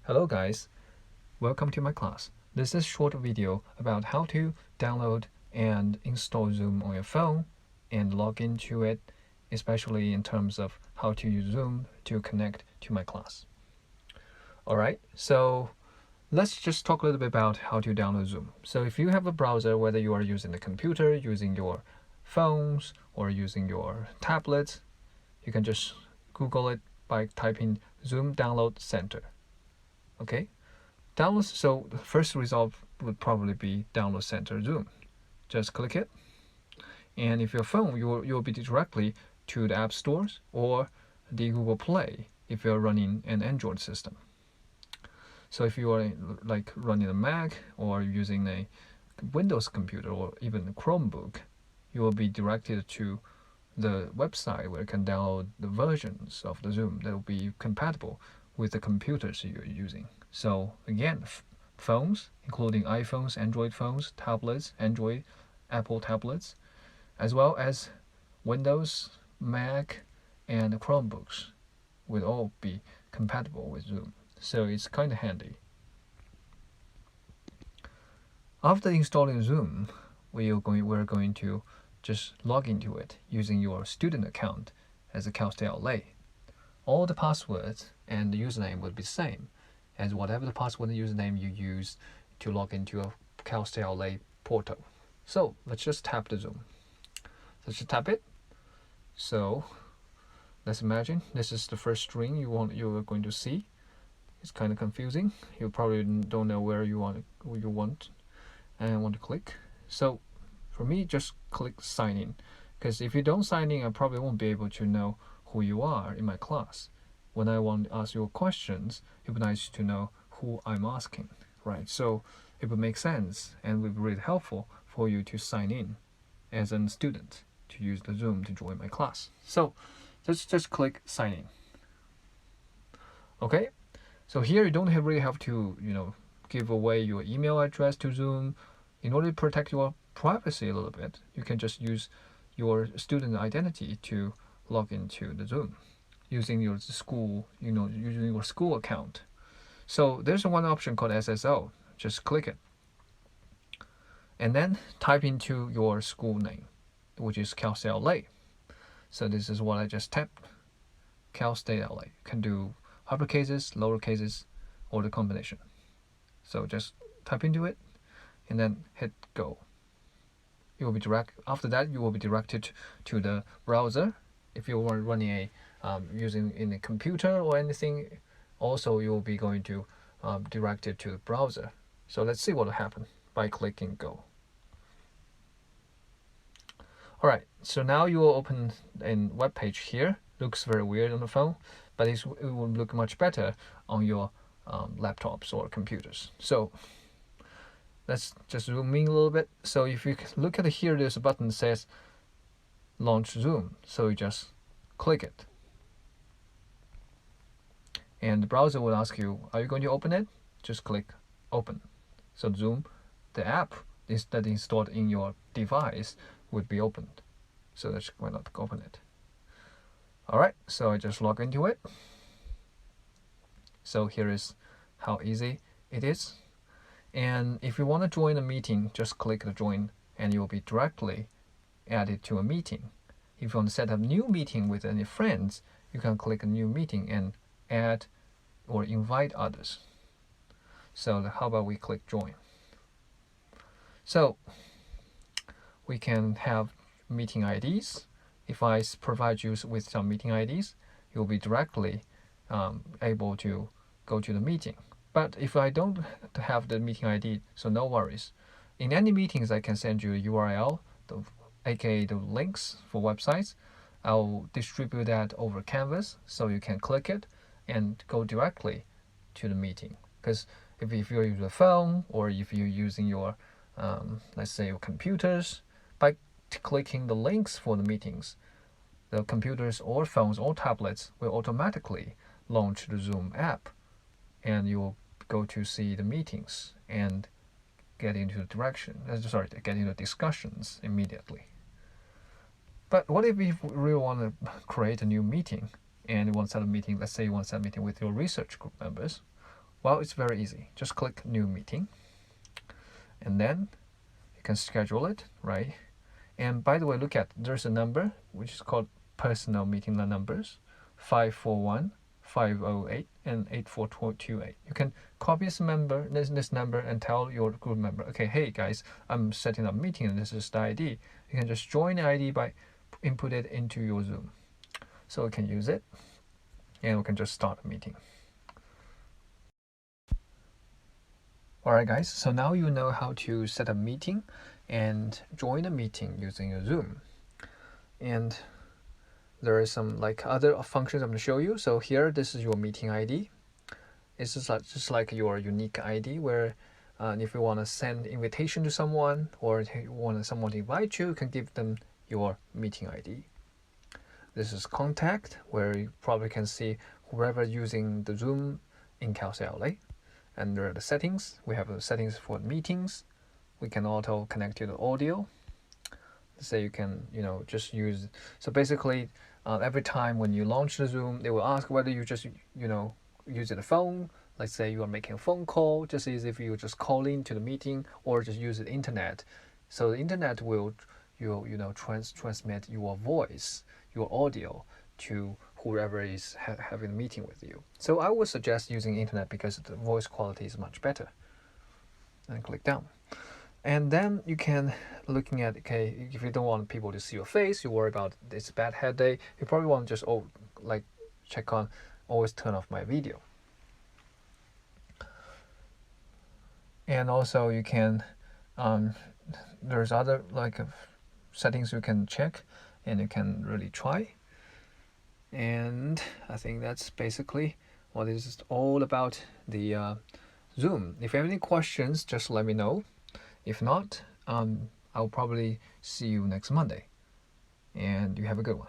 Hello guys, welcome to my class. This is a short video about how to download and install Zoom on your phone and log into it, especially in terms of how to use Zoom to connect to my class. Alright, so let's just talk a little bit about how to download Zoom. So if you have a browser, whether you are using the computer, using your phones, or using your tablets, you can just Google it by typing Zoom Download Center. Okay? So the first result would probably be Download Center Zoom. Just click it, and if your phone, you'll be directly to the App Stores or the Google Play if you're running an Android system. So if you are like running a Mac or using a Windows computer or even a Chromebook, you will be directed to the website where you can download the versions of the Zoom that will be compatible with the computers you're using. So again, phones, including iPhones, Android phones, tablets, Android, Apple tablets, as well as Windows, Mac, and Chromebooks will all be compatible with Zoom. So it's kind of handy. After installing Zoom, we're going to just log into it using your student account as a Cal State LA. All the passwords and the username will be the same as whatever the password and username you use to log into a Cal State LA portal. So let's just tap the Zoom. Let's just tap it. So let's imagine this is the first screen you are going to see. It's kind of confusing. You probably don't know where you want to click. So for me, just click sign in, because if you don't sign in, I probably won't be able to know who you are in my class. When I want to ask you questions, it would be nice to know who I'm asking, right? So it would make sense and would be really helpful for you to sign in as a student to use the Zoom to join my class. So just click sign in. Okay, so here you don't really have to give away your email address to Zoom. In order to protect your privacy a little bit, you can just use your student identity to log into the Zoom using your school, using your school account. So there's one option called SSO. Just click it, and then type into your school name, which is Cal State LA. So this is what I just tapped, Cal State LA. You can do uppercases, lower cases, or the combination. So just type into it, and then hit go. You will be after that you will be directed to the browser. If you are running a using in a computer or anything, also you will be going to directed to the browser. So let's see what will happen by clicking go. Alright, so now you will open a web page here. Looks very weird on the phone, but it will look much better on your laptops or computers. So let's just zoom in a little bit. So if you look at here, there's a button that says launch Zoom. So you just click it, and the browser will ask you, are you going to open it? Just click open. So Zoom, the app that installed in your device, would be opened. So let's why not open it. Alright, so I just log into it. So here is how easy it is. And if you want to join a meeting, just click the join and you'll be directly added to a meeting. If you want to set up a new meeting with any friends, you can click a new meeting and add or invite others. So how about we click join? So we can have meeting IDs. If I provide you with some meeting IDs, you'll be directly able to go to the meeting. But if I don't have the meeting ID, so no worries. In any meetings, I can send you a URL, aka the links for websites. I'll distribute that over Canvas, so you can click it and go directly to the meeting. Because if you're using a phone or if you're using your, let's say your computers, by clicking the links for the meetings, the computers or phones or tablets will automatically launch the Zoom app, and you'll go to see the meetings and get into the discussions immediately. But what if you really want to create a new meeting and you want to set a meeting, let's say you want to set a meeting with your research group members? Well, it's very easy. Just click new meeting, and then you can schedule it, right? And by the way, look at, there's a number which is called personal meeting numbers, 541 508 and 8428. You can copy this number and tell your group member, okay, hey guys, I'm setting up a meeting and this is the ID. You can just join the ID by input it into your Zoom. So we can use it, and we can just start a meeting. Alright guys, so now you know how to set a meeting and join a meeting using a Zoom. And there is some other functions I'm going to show you. So here, this is your meeting ID. It's just like your unique ID, where if you want to send invitation to someone, or if you want someone to invite you, you can give them your meeting ID. This is contact, where you probably can see whoever using the Zoom in CalCLA. And there are the settings. We have the settings for meetings. We can auto connect to the audio. Let's say you can, just use. So basically, every time when you launch the Zoom, they will ask whether you just, use the phone. Let's say you are making a phone call, just as if you just call in to the meeting, or just use the internet. So the internet will, transmit your voice, your audio to whoever is having a meeting with you. So I would suggest using internet because the voice quality is much better. And click down. And then you can looking at, okay, if you don't want people to see your face, you worry about this bad headache, you probably want to just check on always turn off my video. And also you can there's other settings you can check and you can really try. And I think that's basically what this is all about, the Zoom. If you have any questions, just let me know. If not, I'll probably see you next Monday. And you have a good one.